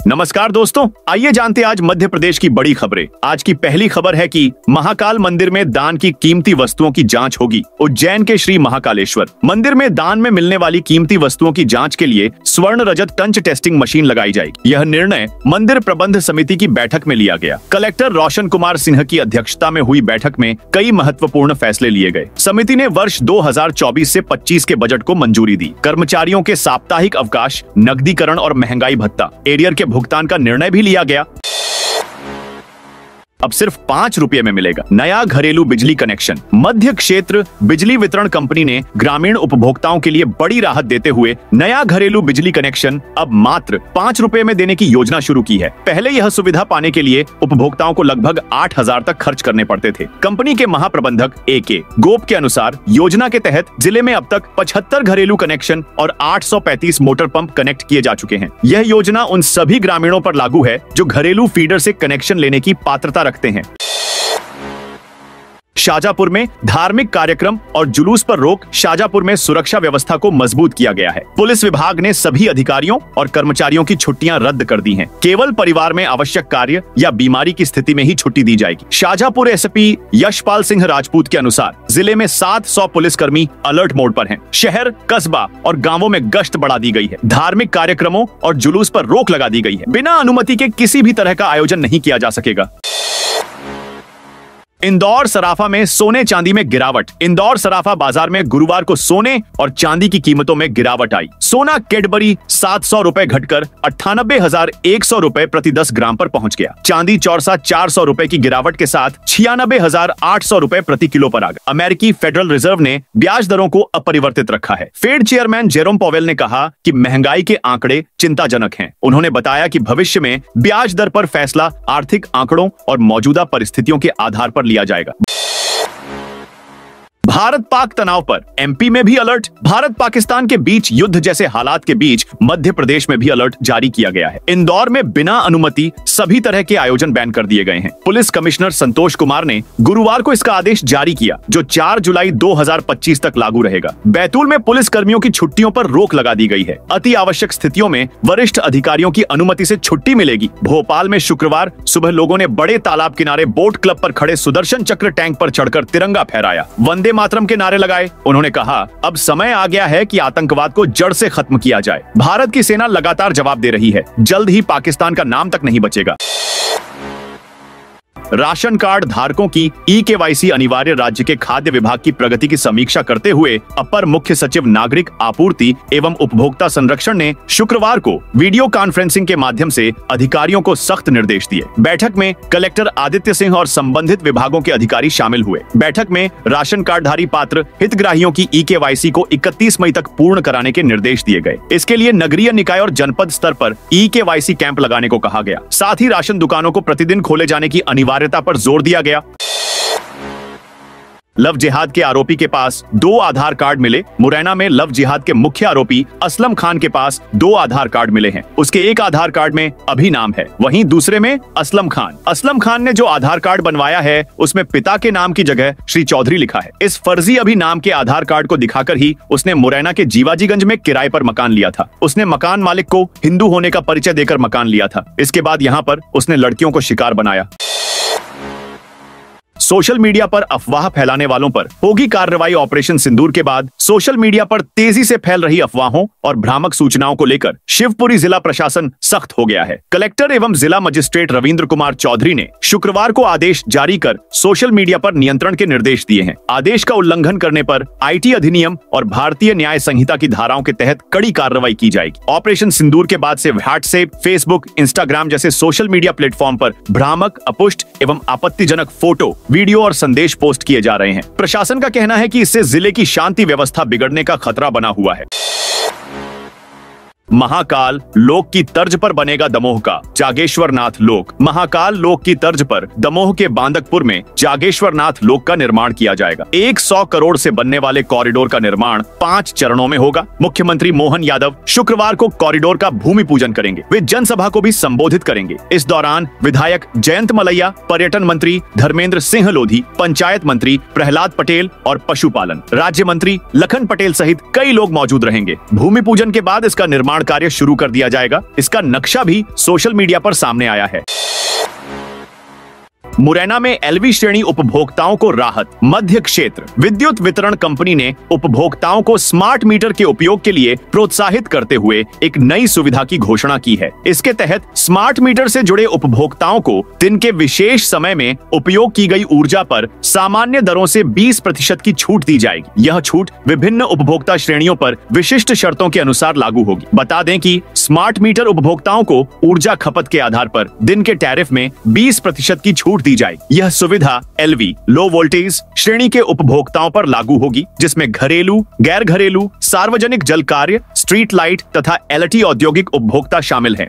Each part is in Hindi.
नमस्कार दोस्तों, आइए जानते आज मध्य प्रदेश की बड़ी खबरें। आज की पहली खबर है कि महाकाल मंदिर में दान की कीमती वस्तुओं की जांच होगी। उज्जैन के श्री महाकालेश्वर मंदिर में दान में मिलने वाली कीमती वस्तुओं की जांच के लिए स्वर्ण रजत टंच टेस्टिंग मशीन लगाई जाएगी। यह निर्णय मंदिर प्रबंध समिति की बैठक में लिया गया। कलेक्टर रोशन कुमार सिंह की अध्यक्षता में हुई बैठक में कई महत्वपूर्ण फैसले लिए गए। समिति ने वर्ष 2024 से 25 के बजट को मंजूरी दी। कर्मचारियों के साप्ताहिक अवकाश, नकदीकरण और महंगाई भत्ता, एरियर के भुगतान का निर्णय भी लिया गया। अब सिर्फ 5 रुपये में मिलेगा नया घरेलू बिजली कनेक्शन। मध्य क्षेत्र बिजली वितरण कंपनी ने ग्रामीण उपभोक्ताओं के लिए बड़ी राहत देते हुए नया घरेलू बिजली कनेक्शन अब मात्र 5 रुपये में देने की योजना शुरू की है। पहले यह सुविधा पाने के लिए उपभोक्ताओं को लगभग 8,000 तक खर्च करने पड़ते थे। कंपनी के महाप्रबंधक AK गोप के अनुसार योजना के तहत जिले में अब तक 75 घरेलू कनेक्शन और 835 मोटर पंप कनेक्ट किए जा चुके हैं। यह योजना उन सभी ग्रामीणों पर लागू है जो घरेलू फीडर से कनेक्शन लेने की पात्रता रखते हैं। शाजापुर में धार्मिक कार्यक्रम और जुलूस पर रोक। शाजापुर में सुरक्षा व्यवस्था को मजबूत किया गया है। पुलिस विभाग ने सभी अधिकारियों और कर्मचारियों की छुट्टियां रद्द कर दी हैं। केवल परिवार में आवश्यक कार्य या बीमारी की स्थिति में ही छुट्टी दी जाएगी। शाजापुर SP यशपाल सिंह राजपूत के अनुसार जिले में 700 पुलिसकर्मी अलर्ट मोड पर हैं। शहर, कस्बा और गांवों में गश्त बढ़ा दी गई है। धार्मिक कार्यक्रमों और जुलूस पर रोक लगा दी गई है। बिना अनुमति के किसी भी तरह का आयोजन नहीं किया जा सकेगा। इंदौर सराफा में सोने चांदी में गिरावट। इंदौर सराफा बाजार में गुरुवार को सोने और चांदी की कीमतों में गिरावट आई। सोना कैडबरी 700 रुपए घटकर 98,100 रुपए प्रति 10 ग्राम पर पहुंच गया। चांदी चौरसा 400 रुपए की गिरावट के साथ 96,800 रुपए प्रति किलो पर आ गया। अमेरिकी फेडरल रिजर्व ने ब्याज दरों को अपरिवर्तित रखा है। फेड चेयरमैन जेरोम पॉवेल ने कहा कि महंगाई के आंकड़े चिंताजनक हैं। उन्होंने बताया कि भविष्य में ब्याज दर पर फैसला आर्थिक आंकड़ों और मौजूदा परिस्थितियों के आधार पर लिया जाएगा। भारत पाक तनाव पर MP में भी अलर्ट। भारत पाकिस्तान के बीच युद्ध जैसे हालात के बीच मध्य प्रदेश में भी अलर्ट जारी किया गया है। इंदौर में बिना अनुमति सभी तरह के आयोजन बैन कर दिए गए हैं। पुलिस कमिश्नर संतोष कुमार ने गुरुवार को इसका आदेश जारी किया, जो 4 जुलाई 2025 तक लागू रहेगा। बैतूल में पुलिस कर्मियों की छुट्टियों पर रोक लगा दी गई है। अति आवश्यक स्थितियों में वरिष्ठ अधिकारियों की अनुमति से छुट्टी मिलेगी। भोपाल में शुक्रवार सुबह लोगों ने बड़े तालाब किनारे बोट क्लब पर खड़े सुदर्शन चक्र टैंक पर चढ़कर तिरंगा फहराया, वंदे मातरम के नारे लगाए। उन्होंने कहा, अब समय आ गया है कि आतंकवाद को जड़ से खत्म किया जाए। भारत की सेना लगातार जवाब दे रही है। जल्द ही पाकिस्तान का नाम तक नहीं बचेगा। राशन कार्ड धारकों की eKYC अनिवार्य। राज्य के खाद्य विभाग की प्रगति की समीक्षा करते हुए अपर मुख्य सचिव नागरिक आपूर्ति एवं उपभोक्ता संरक्षण ने शुक्रवार को वीडियो कॉन्फ्रेंसिंग के माध्यम से अधिकारियों को सख्त निर्देश दिए। बैठक में कलेक्टर आदित्य सिंह और संबंधित विभागों के अधिकारी शामिल हुए। बैठक में राशन कार्डधारी पात्र हितग्राहियों की eKYC को 31 मई तक पूर्ण कराने के निर्देश दिए गए। इसके लिए नगरीय निकाय और जनपद स्तर पर eKYC कैंप लगाने को कहा गया। साथ ही राशन दुकानों को प्रतिदिन खोले जाने की अनिवार्यता पर जोर दिया गया। लव जिहाद के आरोपी के पास 2 आधार कार्ड मिले। मुरैना में लव जिहाद के मुख्य आरोपी असलम खान के पास 2 आधार कार्ड मिले हैं। उसके एक आधार कार्ड में अभी नाम है, वहीं दूसरे में असलम खान। असलम खान ने जो आधार कार्ड बनवाया है उसमें पिता के नाम की जगह श्री चौधरी लिखा है। इस फर्जी अभी नाम के आधार कार्ड को दिखाकर ही उसने मुरैना के जीवाजीगंज में किराए पर मकान लिया था। उसने मकान मालिक को हिंदू होने का परिचय देकर मकान लिया था। इसके बाद यहाँ पर उसने लड़कियों को शिकार बनाया। सोशल मीडिया पर अफवाह फैलाने वालों पर होगी कार्रवाई। ऑपरेशन सिंदूर के बाद सोशल मीडिया पर तेजी से फैल रही अफवाहों और भ्रामक सूचनाओं को लेकर शिवपुरी जिला प्रशासन सख्त हो गया है। कलेक्टर एवं जिला मजिस्ट्रेट रविंद्र कुमार चौधरी ने शुक्रवार को आदेश जारी कर सोशल मीडिया पर नियंत्रण के निर्देश दिए हैं। आदेश का उल्लंघन करने पर IT अधिनियम और भारतीय न्याय संहिता की धाराओं के तहत कड़ी कार्रवाई की जाएगी। ऑपरेशन सिंदूर के बाद से व्हाट्सएप, फेसबुक, इंस्टाग्राम जैसे सोशल मीडिया प्लेटफॉर्म पर भ्रामक, अपुष्ट एवं आपत्तिजनक फोटो, वीडियो और संदेश पोस्ट किए जा रहे हैं। प्रशासन का कहना है कि इससे जिले की शांति व्यवस्था बिगड़ने का खतरा बना हुआ है। महाकाल लोक की तर्ज पर बनेगा दमोह का जागेश्वर नाथ लोक। महाकाल लोक की तर्ज पर दमोह के बांदकपुर में जागेश्वर नाथ लोक का निर्माण किया जाएगा। 100 करोड़ से बनने वाले कॉरिडोर का निर्माण 5 चरणों में होगा। मुख्यमंत्री मोहन यादव शुक्रवार को कॉरिडोर का भूमि पूजन करेंगे। वे जनसभा को भी संबोधित करेंगे। इस दौरान विधायक जयंत मलैया, पर्यटन मंत्री धर्मेंद्र सिंह लोधी, पंचायत मंत्री प्रहलाद पटेल और पशुपालन राज्य मंत्री लखन पटेल सहित कई लोग मौजूद रहेंगे। भूमि पूजन के बाद इसका निर्माण निर्माण कार्य शुरू कर दिया जाएगा। इसका नक्शा भी सोशल मीडिया पर सामने आया है। मुरैना में एलवी श्रेणी उपभोक्ताओं को राहत। मध्य क्षेत्र विद्युत वितरण कंपनी ने उपभोक्ताओं को स्मार्ट मीटर के उपयोग के लिए प्रोत्साहित करते हुए एक नई सुविधा की घोषणा की है। इसके तहत स्मार्ट मीटर से जुड़े उपभोक्ताओं को दिन के विशेष समय में उपयोग की गई ऊर्जा पर सामान्य दरों से 20% की छूट दी जाएगी। यह छूट विभिन्न उपभोक्ता श्रेणियों पर विशिष्ट शर्तों के अनुसार लागू होगी। बता दें कि स्मार्ट मीटर उपभोक्ताओं को ऊर्जा खपत के आधार पर दिन के टैरिफ में 20% की छूट दी जाएगी। यह सुविधा एलवी लो वोल्टेज श्रेणी के उपभोक्ताओं पर लागू होगी, जिसमें घरेलू, गैर घरेलू, सार्वजनिक जल कार्य, स्ट्रीट लाइट तथा एलटी औद्योगिक उपभोक्ता शामिल हैं।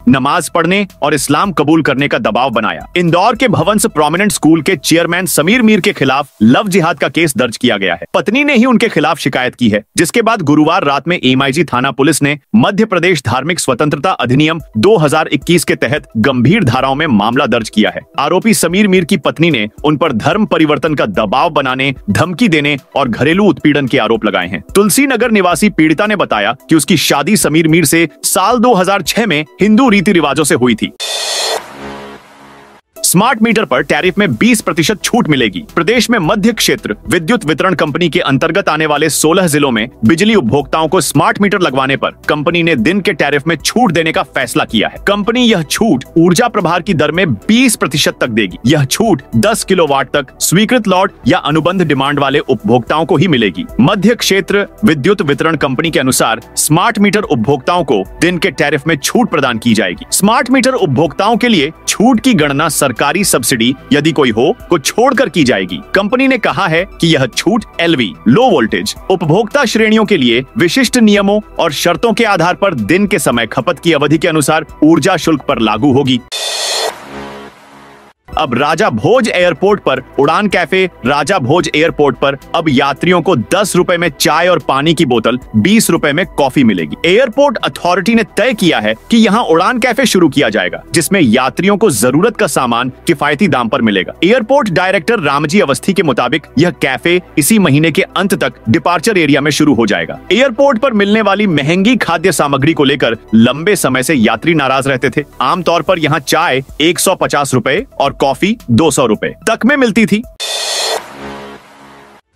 नमाज पढ़ने और इस्लाम कबूल करने का दबाव बनाया। इंदौर के भवंस प्रोमिनेंट स्कूल के चेयरमैन समीर मीर के खिलाफ लव जिहाद का केस दर्ज किया गया है। पत्नी ने ही उनके खिलाफ शिकायत की है, जिसके बाद गुरुवार रात में एमआईजी थाना पुलिस ने मध्य प्रदेश धार्मिक स्वतंत्रता अधिनियम 2021 के तहत गंभीर धाराओं में मामला दर्ज किया है। आरोपी समीर मीर की पत्नी ने उन पर धर्म परिवर्तन का दबाव बनाने, धमकी देने और घरेलू उत्पीड़न के आरोप लगाए हैं। तुलसी नगर निवासी पीड़िता ने बताया कि उसकी शादी समीर मीर से साल 2006 में हिंदू रीति रिवाजों से हुई थी। स्मार्ट मीटर पर टैरिफ में 20% छूट मिलेगी। प्रदेश में मध्य क्षेत्र विद्युत वितरण कंपनी के अंतर्गत आने वाले 16 जिलों में बिजली उपभोक्ताओं को स्मार्ट मीटर लगवाने पर कंपनी ने दिन के टैरिफ में छूट देने का फैसला किया है। कंपनी यह छूट ऊर्जा प्रभार की दर में 20% तक देगी। यह छूट 10 किलोवाट तक स्वीकृत लॉट या अनुबंध डिमांड वाले उपभोक्ताओं को ही मिलेगी। मध्य क्षेत्र विद्युत वितरण कंपनी के अनुसार स्मार्ट मीटर उपभोक्ताओं को दिन के टैरिफ में छूट प्रदान की जाएगी। स्मार्ट मीटर उपभोक्ताओं के लिए छूट की गणना सरकारी सब्सिडी यदि कोई हो को छोड़कर की जाएगी। कंपनी ने कहा है कि यह छूट एलवी लो वोल्टेज उपभोक्ता श्रेणियों के लिए विशिष्ट नियमों और शर्तों के आधार पर दिन के समय खपत की अवधि के अनुसार ऊर्जा शुल्क पर लागू होगी। अब राजा भोज एयरपोर्ट पर उड़ान कैफे राजा भोज एयरपोर्ट पर अब यात्रियों को 10 रुपए में चाय और पानी की बोतल, 20 रुपए में कॉफी मिलेगी। एयरपोर्ट अथॉरिटी ने तय किया है कि यहां उड़ान कैफे शुरू किया जाएगा, जिसमें यात्रियों को जरूरत का सामान किफायती दाम पर मिलेगा। एयरपोर्ट डायरेक्टर रामजी अवस्थी के मुताबिक यह कैफे इसी महीने के अंत तक डिपार्चर एरिया में शुरू हो जाएगा। एयरपोर्ट पर मिलने वाली महंगी खाद्य सामग्री को लेकर लंबे समय से यात्री नाराज रहते थे। आमतौर पर यहाँ चाय 150 रुपए और कॉफी 200 रुपए तक में मिलती थी।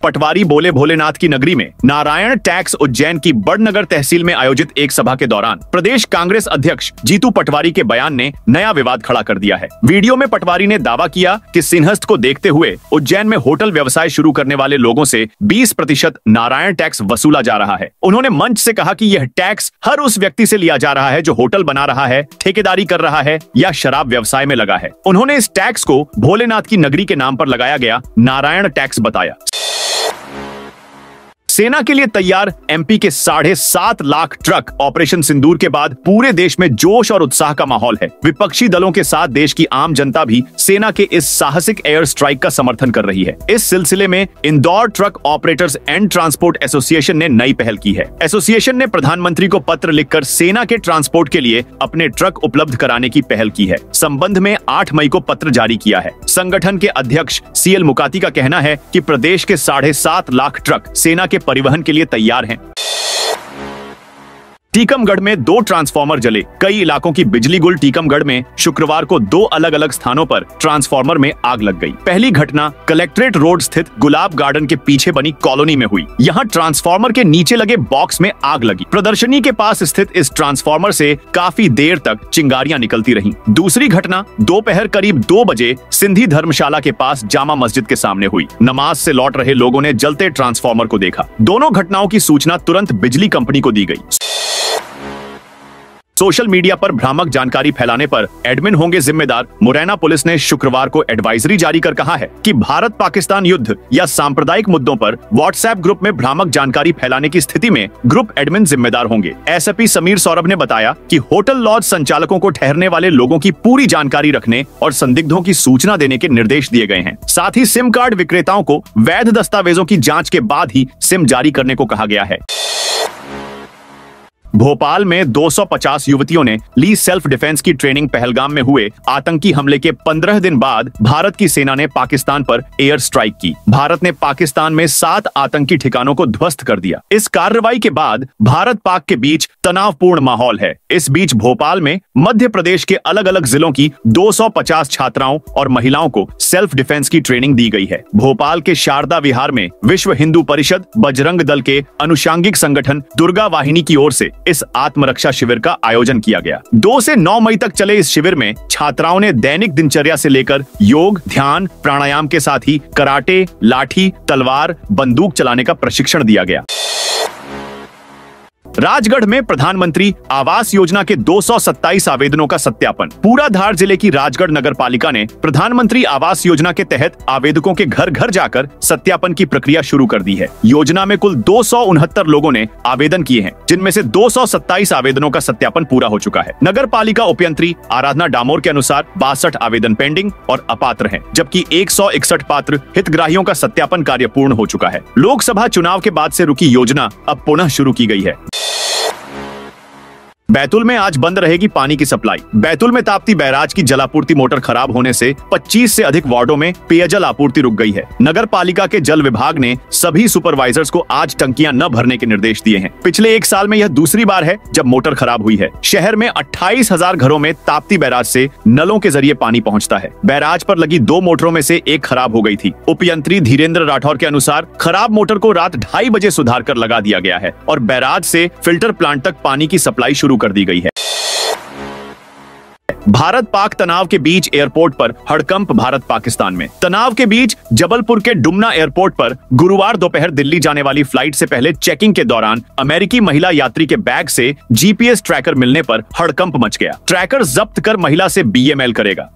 पटवारी बोले भोलेनाथ की नगरी में नारायण टैक्स उज्जैन की बड़नगर तहसील में आयोजित एक सभा के दौरान प्रदेश कांग्रेस अध्यक्ष जीतू पटवारी के बयान ने नया विवाद खड़ा कर दिया है। वीडियो में पटवारी ने दावा किया कि सिंहस्थ को देखते हुए उज्जैन में होटल व्यवसाय शुरू करने वाले लोगों से 20% नारायण टैक्स वसूला जा रहा है। उन्होंने मंच से कहा कि यह टैक्स हर उस व्यक्ति से लिया जा रहा है जो होटल बना रहा है, ठेकेदारी कर रहा है या शराब व्यवसाय में लगा है। उन्होंने इस टैक्स को भोलेनाथ की नगरी के नाम पर लगाया गया नारायण टैक्स बताया। सेना के लिए तैयार एमपी के 7.5 लाख ट्रक। ऑपरेशन सिंदूर के बाद पूरे देश में जोश और उत्साह का माहौल है। विपक्षी दलों के साथ देश की आम जनता भी सेना के इस साहसिक एयर स्ट्राइक का समर्थन कर रही है। इस सिलसिले में Indore truck operators and transport association ने नई पहल की है। एसोसिएशन ने प्रधानमंत्री को पत्र लिखकर सेना के ट्रांसपोर्ट के लिए अपने ट्रक उपलब्ध कराने की पहल की है। संबंध में 8 मई को पत्र जारी किया है। संगठन के अध्यक्ष सीएल मुकाती का कहना है कि प्रदेश के 7.5 लाख ट्रक सेना के परिवहन के लिए तैयार हैं। टीकमगढ़ में 2 ट्रांसफार्मर जले। कई इलाकों की बिजली गुल टीकमगढ़ में शुक्रवार को 2 अलग अलग स्थानों पर ट्रांसफार्मर में आग लग गई। पहली घटना कलेक्ट्रेट रोड स्थित गुलाब गार्डन के पीछे बनी कॉलोनी में हुई। यहां ट्रांसफार्मर के नीचे लगे बॉक्स में आग लगी। प्रदर्शनी के पास स्थित इस ट्रांसफार्मर से काफी देर तक चिंगारियां निकलती रहीं। दूसरी घटना दोपहर करीब 2 बजे सिंधी धर्मशाला के पास जामा मस्जिद के सामने हुई। नमाज से लौट रहे लोगों ने जलते ट्रांसफार्मर को देखा। दोनों घटनाओं की सूचना तुरंत बिजली कंपनी को दी गई। सोशल मीडिया पर भ्रामक जानकारी फैलाने पर एडमिन होंगे जिम्मेदार। मुरैना पुलिस ने शुक्रवार को एडवाइजरी जारी कर कहा है कि भारत पाकिस्तान युद्ध या सांप्रदायिक मुद्दों पर व्हाट्सएप ग्रुप में भ्रामक जानकारी फैलाने की स्थिति में ग्रुप एडमिन जिम्मेदार होंगे। एसएपी समीर सौरभ ने बताया कि होटल लॉज संचालकों को ठहरने वाले लोगों की पूरी जानकारी रखने और संदिग्धों की सूचना देने के निर्देश दिए गए हैं। साथ ही सिम कार्ड विक्रेताओं को वैध दस्तावेजों की जाँच के बाद ही सिम जारी करने को कहा गया है। भोपाल में 250 युवतियों ने ली सेल्फ डिफेंस की ट्रेनिंग पहलगाम में हुए आतंकी हमले के 15 दिन बाद भारत की सेना ने पाकिस्तान पर एयर स्ट्राइक की। भारत ने पाकिस्तान में 7 आतंकी ठिकानों को ध्वस्त कर दिया। इस कार्रवाई के बाद भारत पाक के बीच तनावपूर्ण माहौल है। इस बीच भोपाल में मध्य प्रदेश के अलग अलग जिलों की 250 छात्राओं और महिलाओं को सेल्फ डिफेंस की ट्रेनिंग दी गई है। भोपाल के शारदा विहार में विश्व हिंदू परिषद बजरंग दल के अनुषांगिक संगठन दुर्गा वाहिनी की ओर से इस आत्मरक्षा शिविर का आयोजन किया गया। 2 से 9 मई तक चले इस शिविर में छात्राओं ने दैनिक दिनचर्या से लेकर योग, ध्यान, प्राणायाम के साथ ही कराटे, लाठी, तलवार, बंदूक चलाने का प्रशिक्षण दिया गया। राजगढ़ में प्रधानमंत्री आवास योजना के 227 आवेदनों का सत्यापन। पूरा धार जिले की राजगढ़ नगर पालिका ने प्रधानमंत्री आवास योजना के तहत आवेदकों के घर घर जाकर सत्यापन की प्रक्रिया शुरू कर दी है। योजना में कुल 269 लोगों ने आवेदन किए हैं, जिनमें से 227 आवेदनों का सत्यापन पूरा हो चुका है। नगर पालिका उपयंत्री आराधना डामोर के अनुसार 62 आवेदन पेंडिंग और अपात्र हैं, जबकि 161 पात्र हितग्राहियों का सत्यापन कार्य पूर्ण हो चुका है। लोकसभा चुनाव के बाद से रुकी योजना अब पुनः शुरू की गई है। बैतूल में आज बंद रहेगी पानी की सप्लाई। बैतूल में ताप्ती बैराज की जलापूर्ति मोटर खराब होने से 25 से अधिक वार्डों में पेयजल आपूर्ति रुक गई है। नगर पालिका के जल विभाग ने सभी सुपरवाइजर्स को आज टंकियां न भरने के निर्देश दिए हैं। पिछले 1 साल में यह दूसरी बार है जब मोटर खराब हुई है। शहर में 28,000 घरों में ताप्ती बैराज से नलों के जरिए पानी पहुंचता है। बैराज पर लगी 2 मोटरों में से एक खराब हो गई थी। उपयंत्री धीरेन्द्र राठौर के अनुसार खराब मोटर को रात 2:30 बजे सुधार कर लगा दिया गया है और बैराज से फिल्टर प्लांट तक पानी की सप्लाई शुरू कर दी गई है। भारत पाक तनाव के बीच एयरपोर्ट पर हड़कंप भारत पाकिस्तान में। तनाव के बीच जबलपुर के डुमना एयरपोर्ट पर गुरुवार दोपहर दिल्ली जाने वाली फ्लाइट से पहले चेकिंग के दौरान अमेरिकी महिला यात्री के बैग से जीपीएस ट्रैकर मिलने पर हड़कंप मच गया। ट्रैकर जब्त कर महिला से बीएमएल करेगा।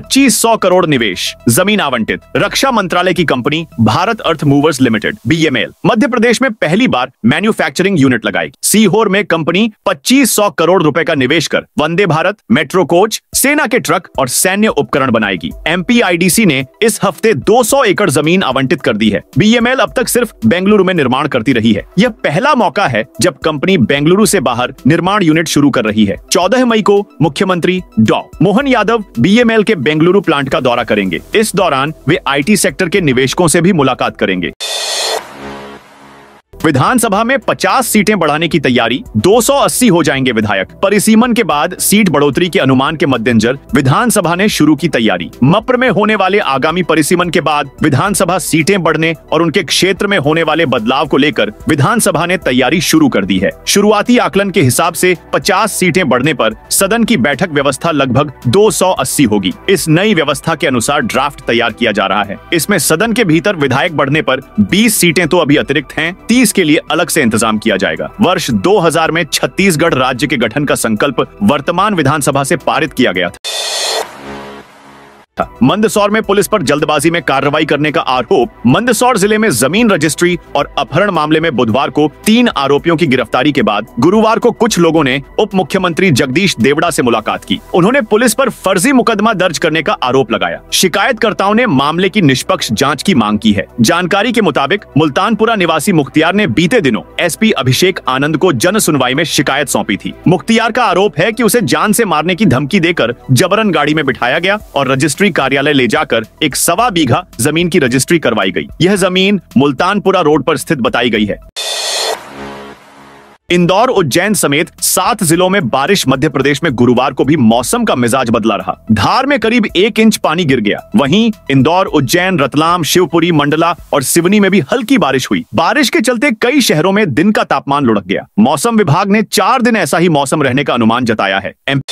2500 करोड़ निवेश, जमीन आवंटित। रक्षा मंत्रालय की कंपनी भारत अर्थ movers limited BML Madhya Pradesh में पहली बार मैन्युफैक्चरिंग यूनिट लगाएगी। सीहोर में कंपनी 2500 करोड़ रुपए का निवेश कर वंदे भारत, मेट्रो कोच, सेना के ट्रक और सैन्य उपकरण बनाएगी। एमपीआईडीसी ने इस हफ्ते 200 एकड़ जमीन आवंटित कर दी है। बीएमएल अब तक सिर्फ बेंगलुरु में निर्माण करती रही है। यह पहला मौका है जब कंपनी बेंगलुरु से बाहर निर्माण यूनिट शुरू कर रही है। 14 मई को मुख्यमंत्री डॉ मोहन यादव बीएमएल के बेंगलुरु प्लांट का दौरा करेंगे। इस दौरान वे आईटी सेक्टर के निवेशकों से भी मुलाकात करेंगे। विधानसभा में 50 सीटें बढ़ाने की तैयारी, 280 हो जाएंगे विधायक। परिसीमन के बाद सीट बढ़ोतरी के अनुमान के मद्देनजर विधानसभा ने शुरू की तैयारी। मप्र में होने वाले आगामी परिसीमन के बाद विधानसभा सीटें बढ़ने और उनके क्षेत्र में होने वाले बदलाव को लेकर विधानसभा ने तैयारी शुरू कर दी है। शुरुआती आकलन के हिसाब से 50 सीटें बढ़ने पर सदन की बैठक व्यवस्था लगभग 280 होगी। इस नई व्यवस्था के अनुसार ड्राफ्ट तैयार किया जा रहा है। इसमें सदन के भीतर विधायक बढ़ने पर 20 सीटें तो अभी अतिरिक्त हैं, 30 के लिए अलग से इंतजाम किया जाएगा। वर्ष 2000 में छत्तीसगढ़ राज्य के गठन का संकल्प वर्तमान विधानसभा से पारित किया गया था। मंदसौर में पुलिस पर जल्दबाजी में कार्रवाई करने का आरोप। मंदसौर जिले में जमीन रजिस्ट्री और अपहरण मामले में बुधवार को 3 आरोपियों की गिरफ्तारी के बाद गुरुवार को कुछ लोगों ने उप मुख्यमंत्री जगदीश देवड़ा से मुलाकात की। उन्होंने पुलिस पर फर्जी मुकदमा दर्ज करने का आरोप लगाया। शिकायतकर्ताओं ने मामले की निष्पक्ष जांच की मांग की है। जानकारी के मुताबिक मुल्तानपुरा निवासी मुख्तियार ने बीते दिनों एसपी अभिषेक आनंद को जन सुनवाई में शिकायत सौंपी थी। मुख्तियार का आरोप है कि उसे जान से मारने की धमकी देकर जबरन गाड़ी में बिठाया गया और रजिस्ट्री कार्यालय ले जाकर एक 1.25 बीघा जमीन की रजिस्ट्री करवाई गई। यह जमीन मुल्तानपुरा रोड पर स्थित बताई गई है। इंदौर, उज्जैन समेत 7 जिलों में बारिश। मध्य प्रदेश में गुरुवार को भी मौसम का मिजाज बदला रहा। धार में करीब 1 इंच पानी गिर गया। वहीं इंदौर, उज्जैन, रतलाम, शिवपुरी, मंडला और सिवनी में भी हल्की बारिश हुई। बारिश के चलते कई शहरों में दिन का तापमान लुढ़क गया। मौसम विभाग ने 4 दिन ऐसा ही मौसम रहने का अनुमान जताया है। एमपी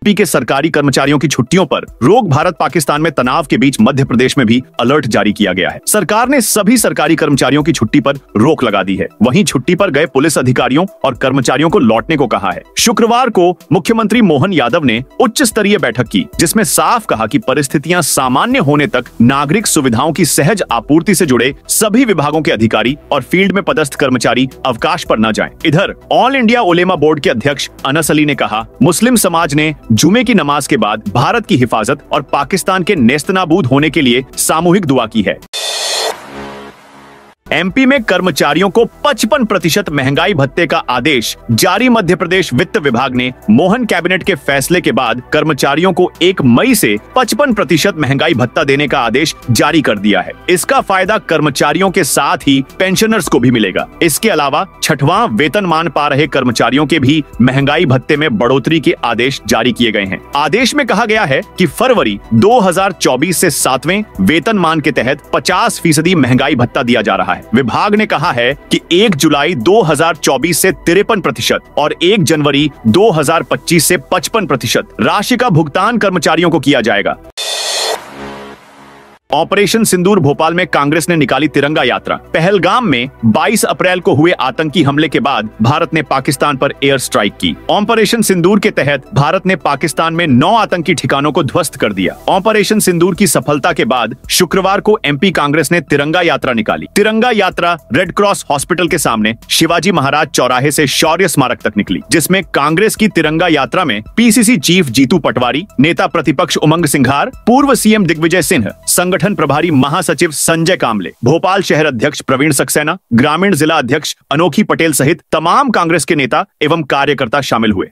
के सरकारी कर्मचारियों की छुट्टियों पर रोक। भारत पाकिस्तान में तनाव के बीच मध्य प्रदेश में भी अलर्ट जारी किया गया है। सरकार ने सभी सरकारी कर्मचारियों की छुट्टी पर रोक लगा दी है। वहीं छुट्टी पर गए पुलिस अधिकारियों और कर्मचारियों को लौटने को कहा है। शुक्रवार को मुख्यमंत्री मोहन यादव ने उच्च स्तरीय बैठक की, जिसमें साफ कहा कि परिस्थितियां सामान्य होने तक नागरिक सुविधाओं की सहज आपूर्ति से जुड़े सभी विभागों के अधिकारी और फील्ड में पदस्थ कर्मचारी अवकाश पर न जाएं। इधर ऑल इंडिया उलेमा बोर्ड के अध्यक्ष अनस अली ने कहा, मुस्लिम समाज ने जुमे की नमाज के बाद भारत की हिफाजत और पाकिस्तान के नेस्तनाबूद होने के लिए सामूहिक दुआ की है। एमपी में कर्मचारियों को 55% महंगाई भत्ते का आदेश जारी। मध्य प्रदेश वित्त विभाग ने मोहन कैबिनेट के फैसले के बाद कर्मचारियों को 1 मई से 55% महंगाई भत्ता देने का आदेश जारी कर दिया है। इसका फायदा कर्मचारियों के साथ ही पेंशनर्स को भी मिलेगा। इसके अलावा 6वां वेतनमान पा रहे कर्मचारियों के भी महंगाई भत्ते में बढ़ोतरी के आदेश जारी किए गए हैं। आदेश में कहा गया है कि फरवरी 2024 से 7वें वेतनमान के तहत 50% महंगाई भत्ता दिया जा रहा है। विभाग ने कहा है कि 1 जुलाई 2024 से 53% और 1 जनवरी 2025 से 55% राशि का भुगतान कर्मचारियों को किया जाएगा। ऑपरेशन सिंदूर भोपाल में कांग्रेस ने निकाली तिरंगा यात्रा। पहलगाम में 22 अप्रैल को हुए आतंकी हमले के बाद भारत ने पाकिस्तान पर एयर स्ट्राइक की। ऑपरेशन सिंदूर के तहत भारत ने पाकिस्तान में 9 आतंकी ठिकानों को ध्वस्त कर दिया। ऑपरेशन सिंदूर की सफलता के बाद शुक्रवार को एमपी कांग्रेस ने तिरंगा यात्रा निकाली। तिरंगा यात्रा रेड क्रॉस हॉस्पिटल के सामने शिवाजी महाराज चौराहे से शौर्य स्मारक तक निकली, जिसमें कांग्रेस की तिरंगा यात्रा में पीसीसी चीफ जीतू पटवारी, नेता प्रतिपक्ष उमंग सिंघार, पूर्व सीएम दिग्विजय सिंह, संगठन प्रभारी महासचिव संजय कामले, भोपाल शहर अध्यक्ष प्रवीण सक्सेना, ग्रामीण जिला अध्यक्ष अनोखी पटेल सहित तमाम कांग्रेस के नेता एवं कार्यकर्ता शामिल हुए।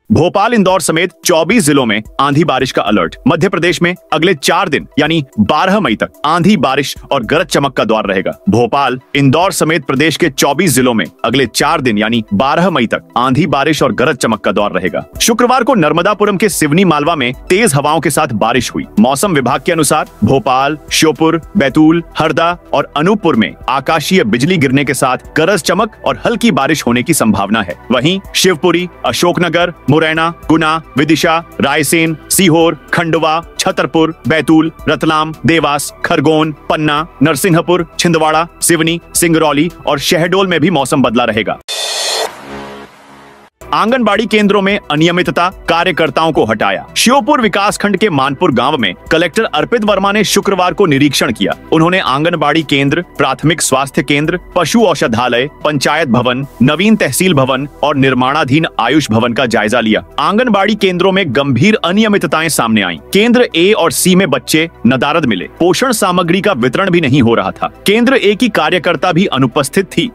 भोपाल, इंदौर समेत 24 जिलों में आंधी बारिश का अलर्ट। मध्य प्रदेश में अगले 4 दिन यानी 12 मई तक आंधी बारिश और गरज चमक का दौर रहेगा। भोपाल, इंदौर समेत प्रदेश के 24 जिलों में अगले 4 दिन यानी 12 मई तक आंधी बारिश और गरज चमक का दौर रहेगा। शुक्रवार को नर्मदापुरम के सिवनी मालवा में तेज हवाओं के साथ बारिश हुई। मौसम विभाग के अनुसार भोपाल, श्योपुर, बैतूल, हरदा और अनूपपुर में आकाशीय बिजली गिरने के साथ गरज चमक और हल्की बारिश होने की संभावना है। वहीं शिवपुरी, अशोकनगर, मुरैना, गुना, विदिशा, रायसेन, सीहोर, खंडवा, छतरपुर, बैतूल, रतलाम, देवास, खरगोन, पन्ना, नरसिंहपुर, छिंदवाड़ा, सिवनी, सिंगरौली और शहडोल में भी मौसम बदला रहेगा। आंगनबाड़ी केंद्रों में अनियमितता, कार्यकर्ताओं को हटाया। श्योपुर विकासखंड के मानपुर गांव में कलेक्टर अर्पित वर्मा ने शुक्रवार को निरीक्षण किया। उन्होंने आंगनबाड़ी केंद्र, प्राथमिक स्वास्थ्य केंद्र, पशु औषधालय, पंचायत भवन, नवीन तहसील भवन और निर्माणाधीन आयुष भवन का जायजा लिया। आंगनबाड़ी केंद्रों में गंभीर अनियमितताएं सामने आईं। केंद्र ए और सी में बच्चे नदारद मिले। पोषण सामग्री का वितरण भी नहीं हो रहा था। केंद्र ए की कार्यकर्ता भी अनुपस्थित थी।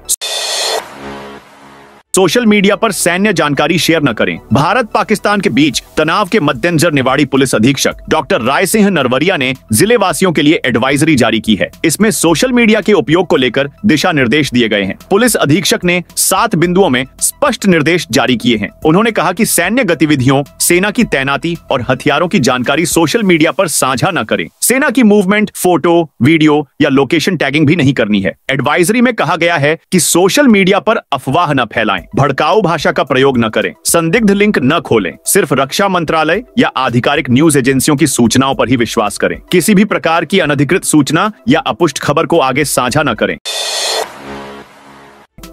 सोशल मीडिया पर सैन्य जानकारी शेयर न करें। भारत पाकिस्तान के बीच तनाव के मद्देनजर निवाड़ी पुलिस अधीक्षक डॉक्टर राय सिंह नरवरिया ने जिले वासियों के लिए एडवाइजरी जारी की है। इसमें सोशल मीडिया के उपयोग को लेकर दिशा निर्देश दिए गए हैं। पुलिस अधीक्षक ने 7 बिंदुओं में स्पष्ट निर्देश जारी किए हैं। उन्होंने कहा कि सैन्य गतिविधियों, सेना की तैनाती और हथियारों की जानकारी सोशल मीडिया पर साझा न करें। सेना की मूवमेंट, फोटो, वीडियो या लोकेशन टैगिंग भी नहीं करनी है। एडवाइजरी में कहा गया है कि सोशल मीडिया पर अफवाह न फैलाएं, भड़काऊ भाषा का प्रयोग न करें, संदिग्ध लिंक न खोलें, सिर्फ रक्षा मंत्रालय या आधिकारिक न्यूज एजेंसियों की सूचनाओं पर ही विश्वास करें। किसी भी प्रकार की अनधिकृत सूचना या अपुष्ट खबर को आगे साझा न करें।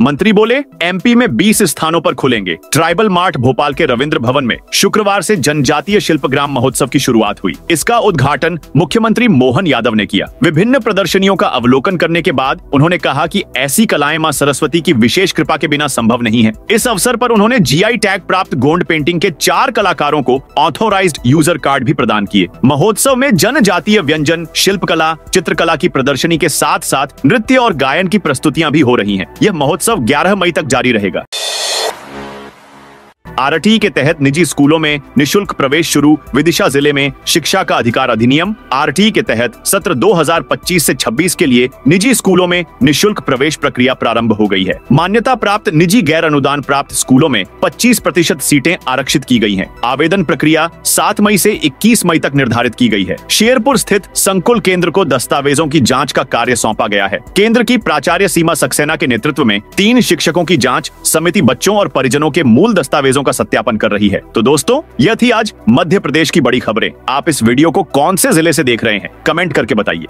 मंत्री बोले, एमपी में 20 स्थानों पर खुलेंगे ट्राइबल मार्ट। भोपाल के रविंद्र भवन में शुक्रवार से जनजातीय शिल्पग्राम महोत्सव की शुरुआत हुई। इसका उद्घाटन मुख्यमंत्री मोहन यादव ने किया। विभिन्न प्रदर्शनियों का अवलोकन करने के बाद उन्होंने कहा कि ऐसी कलाएं मां सरस्वती की विशेष कृपा के बिना संभव नहीं है। इस अवसर पर उन्होंने जीआई टैग प्राप्त गोंड पेंटिंग के 4 कलाकारों को ऑथोराइज्ड यूजर कार्ड भी प्रदान किए। महोत्सव में जनजातीय व्यंजन, शिल्पकला, चित्रकला की प्रदर्शनी के साथ साथ नृत्य और गायन की प्रस्तुतियां भी हो रही हैं। यह महोत्सव 11 मई तक जारी रहेगा। आरटीई के तहत निजी स्कूलों में निशुल्क प्रवेश शुरू। विदिशा जिले में शिक्षा का अधिकार अधिनियम आरटीई के तहत सत्र 2025 से 26 के लिए निजी स्कूलों में निशुल्क प्रवेश प्रक्रिया प्रारंभ हो गई है। मान्यता प्राप्त निजी गैर अनुदान प्राप्त स्कूलों में 25% सीटें आरक्षित की गई हैं। आवेदन प्रक्रिया 7 मई से 21 मई तक निर्धारित की गई है। शेरपुर स्थित संकुल केंद्र को दस्तावेजों की जाँच का कार्य सौंपा गया है। केंद्र की प्राचार्य सीमा सक्सेना के नेतृत्व में 3 शिक्षकों की जाँच समिति बच्चों और परिजनों के मूल दस्तावेजों का सत्यापन कर रही है। तो दोस्तों, यह थी आज मध्य प्रदेश की बड़ी खबरें। आप इस वीडियो को कौन से जिले से देख रहे हैं, कमेंट करके बताइए।